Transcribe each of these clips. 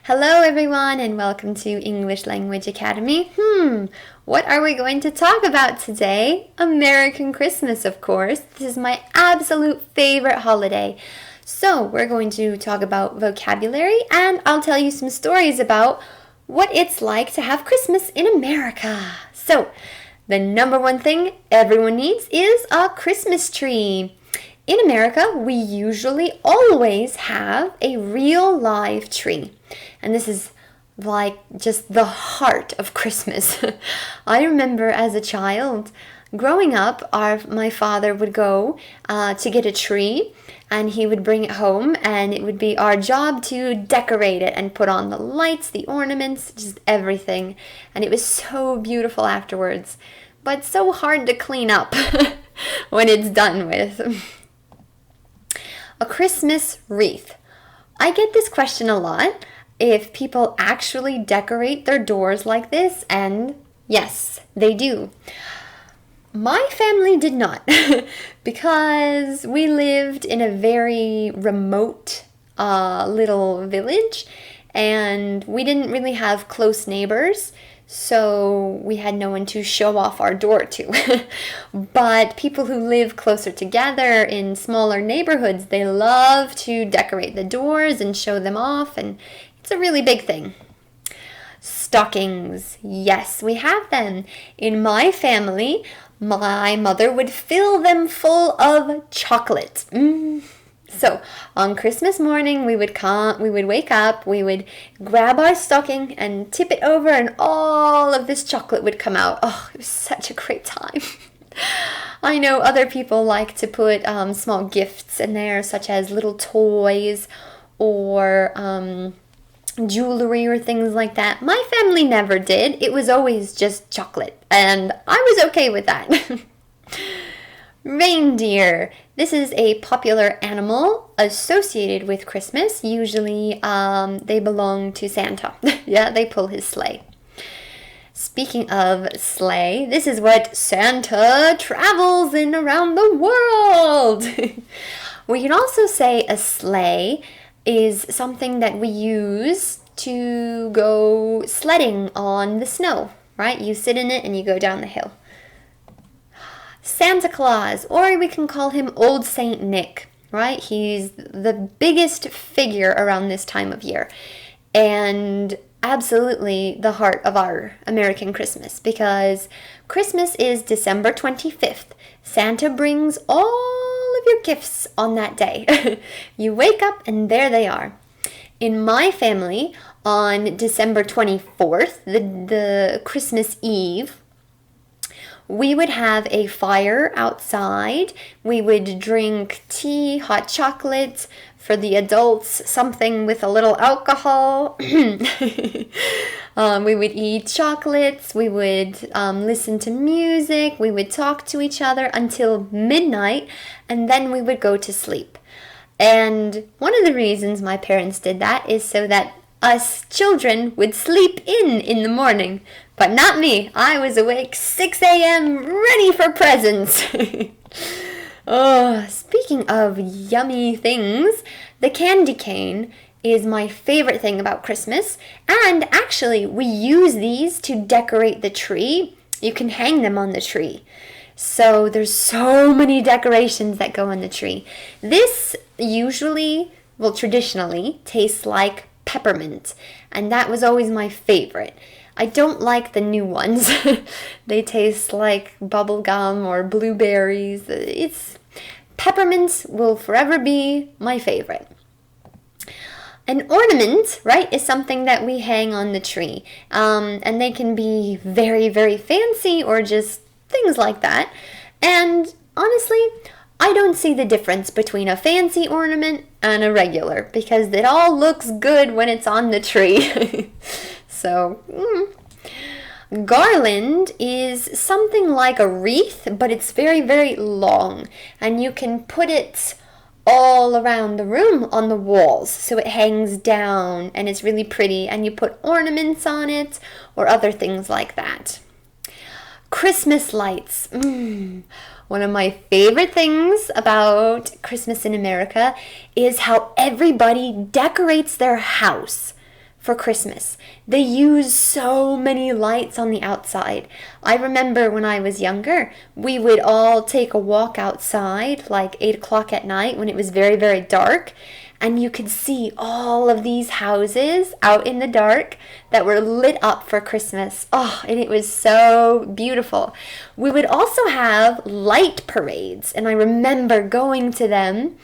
Hello everyone and welcome to English Language Academy. What are we going to talk about today? American Christmas, of course. This is my absolute favorite holiday. So we're going to talk about vocabulary and I'll tell you some stories about what it's like to have Christmas in America. So the number one thing everyone needs is a Christmas tree. In America, we usually always have a real live tree. And this is like just the heart of Christmas. I remember as a child, growing up, my father would go to get a tree and he would bring it home and it would be our job to decorate it and put on the lights, the ornaments, just everything. And it was so beautiful afterwards, but so hard to clean up when it's done with. A Christmas wreath. I get this question a lot, if people actually decorate their doors like this, and yes, they do. My family did not, because we lived in a very remote little village, and we didn't really have close neighbors, so we had no one to show off our door to. But people who live closer together in smaller neighborhoods, they love to decorate the doors and show them off, and it's a really big thing. Stockings. Yes, we have them. In my family, my mother would fill them full of chocolate. So on Christmas morning, we would wake up, we would grab our stocking and tip it over, and all of this chocolate would come out. Oh, it was such a great time. I know other people like to put small gifts in there, such as little toys or jewelry or things like that. My family never did. It was always just chocolate, and I was okay with that. Reindeer. This is a popular animal associated with Christmas. Usually they belong to Santa. Yeah, they pull his sleigh. Speaking of sleigh, this is what Santa travels in around the world. We can also say a sleigh is something that we use to go sledding on the snow, right? You sit in it and you go down the hill. Santa Claus, or we can call him Old Saint Nick, right? He's the biggest figure around this time of year, and absolutely the heart of our American Christmas, because Christmas is December 25th. Santa brings all of your gifts on that day. You wake up and there they are. In my family, on December 24th, the Christmas Eve, we would have a fire outside. We would drink tea, hot chocolate, for the adults, something with a little alcohol. We would eat chocolates. We would listen to music. We would talk to each other until midnight, and then we would go to sleep. And one of the reasons my parents did that is so that us children would sleep in the morning. But not me. I was awake 6 a.m. ready for presents. Oh, speaking of yummy things, the candy cane is my favorite thing about Christmas. And actually, we use these to decorate the tree. You can hang them on the tree. So there's so many decorations that go on the tree. This traditionally tastes like peppermint. And that was always my favorite. I don't like the new ones. They taste like bubble gum or blueberries. Peppermint will forever be my favorite. An ornament, right, is something that we hang on the tree. And they can be very, very fancy or just things like that. And honestly, I don't see the difference between a fancy ornament and a regular, because it all looks good when it's on the tree. So, Garland is something like a wreath, but it's very, very long. And you can put it all around the room on the walls, so it hangs down and it's really pretty, and you put ornaments on it or other things like that. Christmas lights. One of my favorite things about Christmas in America is how everybody decorates their house for Christmas. They use so many lights on the outside. I remember when I was younger, we would all take a walk outside like 8 o'clock at night when it was very, very dark. And you could see all of these houses out in the dark that were lit up for Christmas. Oh, and it was so beautiful. We would also have light parades, and I remember going to them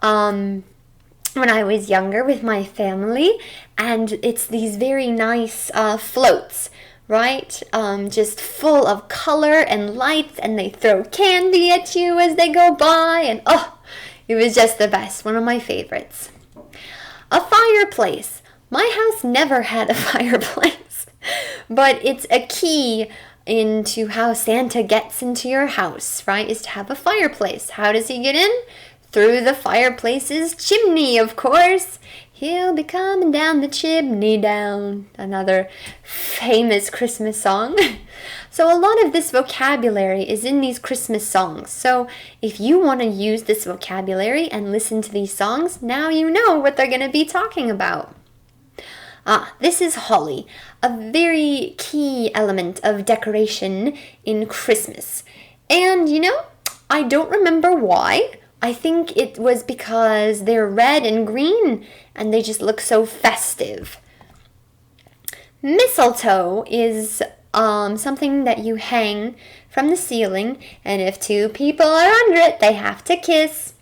when I was younger with my family, and it's these very nice floats, right? Just full of color and lights, and they throw candy at you as they go by, and oh, it was just the best, one of my favorites. A fireplace. My house never had a fireplace, but it's a key into how Santa gets into your house, right? Is to have a fireplace. How does he get in? Through the fireplace's chimney, of course. He'll be coming down the chimney down. Another famous Christmas song. So a lot of this vocabulary is in these Christmas songs. So if you want to use this vocabulary and listen to these songs, now you know what they're going to be talking about. This is holly, a very key element of decoration in Christmas. And you know, I don't remember why. I think it was because they're red and green and they just look so festive. Mistletoe is something that you hang from the ceiling, and if two people are under it, they have to kiss.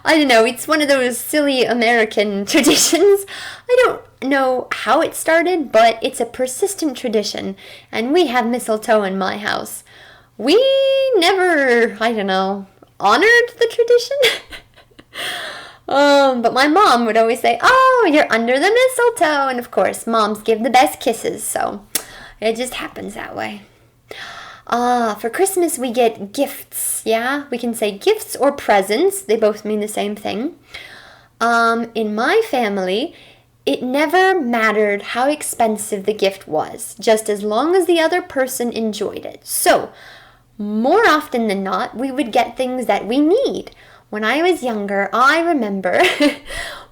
I don't know, it's one of those silly American traditions. I don't know how it started, but it's a persistent tradition, and we have mistletoe in my house. We never, honored the tradition. But my mom would always say, oh, you're under the mistletoe. And of course, moms give the best kisses, so it just happens that way. For Christmas, we get gifts, yeah? We can say gifts or presents. They both mean the same thing. In my family, it never mattered how expensive the gift was, just as long as the other person enjoyed it. So, more often than not, we would get things that we need. When I was younger, I remember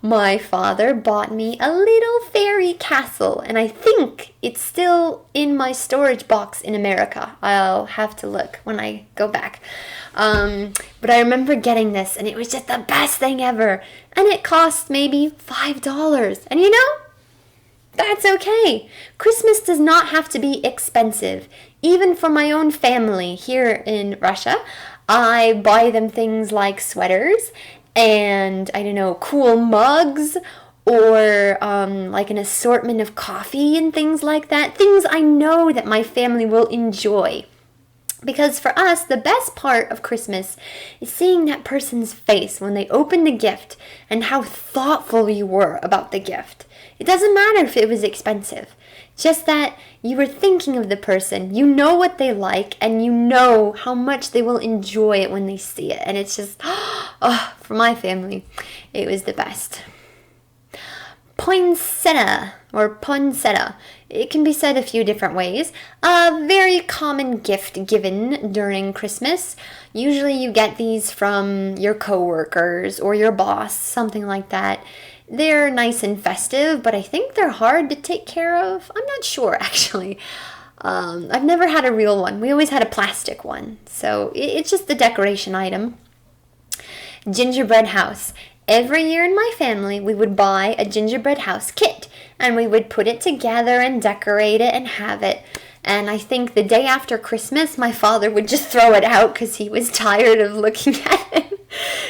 my father bought me a little fairy castle, and I think it's still in my storage box in America. I'll have to look when I go back. But I remember getting this, and it was just the best thing ever. And it cost maybe $5. And you know, that's okay. Christmas does not have to be expensive. Even for my own family here in Russia, I buy them things like sweaters and, cool mugs or like an assortment of coffee and things like that. Things I know that my family will enjoy. Because for us, the best part of Christmas is seeing that person's face when they open the gift and how thoughtful you were about the gift. It doesn't matter if it was expensive. Just that you were thinking of the person, you know what they like, and you know how much they will enjoy it when they see it. And it's just, for my family, it was the best. Poinsettia, or poinsettia. It can be said a few different ways. A very common gift given during Christmas. Usually you get these from your coworkers or your boss, something like that. They're nice and festive, but I think they're hard to take care of. I'm not sure, actually. I've never had a real one. We always had a plastic one. So it's just a decoration item. Gingerbread house. Every year in my family, we would buy a gingerbread house kit, and we would put it together and decorate it and have it. And I think the day after Christmas, my father would just throw it out because he was tired of looking at it.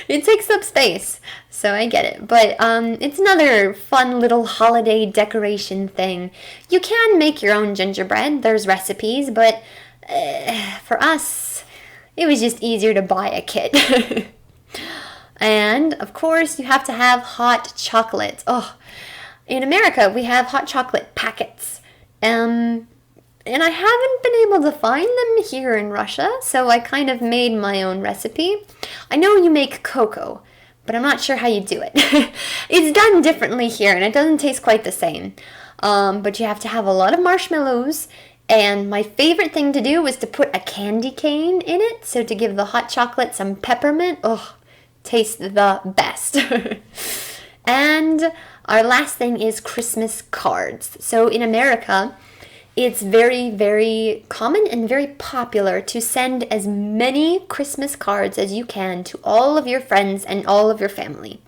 It takes up space, so I get it. But it's another fun little holiday decoration thing. You can make your own gingerbread. There's recipes, but for us, it was just easier to buy a kit. And, of course, you have to have hot chocolate. Oh, in America, we have hot chocolate packets. And I haven't been able to find them here in Russia, so I kind of made my own recipe. I know you make cocoa, but I'm not sure how you do it. It's done differently here, and it doesn't taste quite the same. But you have to have a lot of marshmallows, and my favorite thing to do was to put a candy cane in it, so to give the hot chocolate some peppermint. Oh, tastes the best. And our last thing is Christmas cards. So in America, it's very, very common and very popular to send as many Christmas cards as you can to all of your friends and all of your family.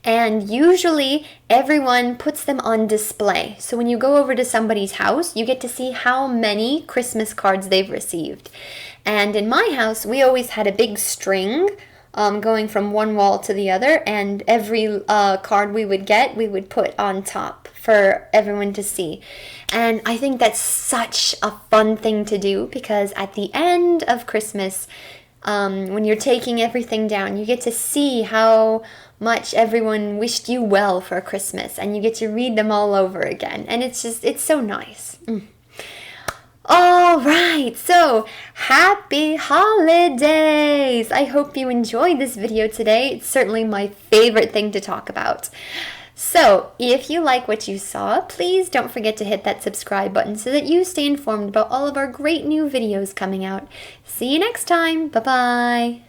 And usually everyone puts them on display. So when you go over to somebody's house, you get to see how many Christmas cards they've received. And in my house, we always had a big string going from one wall to the other, and every card we would get, we would put on top for everyone to see. And I think that's such a fun thing to do, because at the end of Christmas, when you're taking everything down, you get to see how much everyone wished you well for Christmas, and you get to read them all over again, and it's so nice. All right, so happy holidays! I hope you enjoyed this video today. It's certainly my favorite thing to talk about. So if you like what you saw, please don't forget to hit that subscribe button so that you stay informed about all of our great new videos coming out. See you next time. Bye-bye.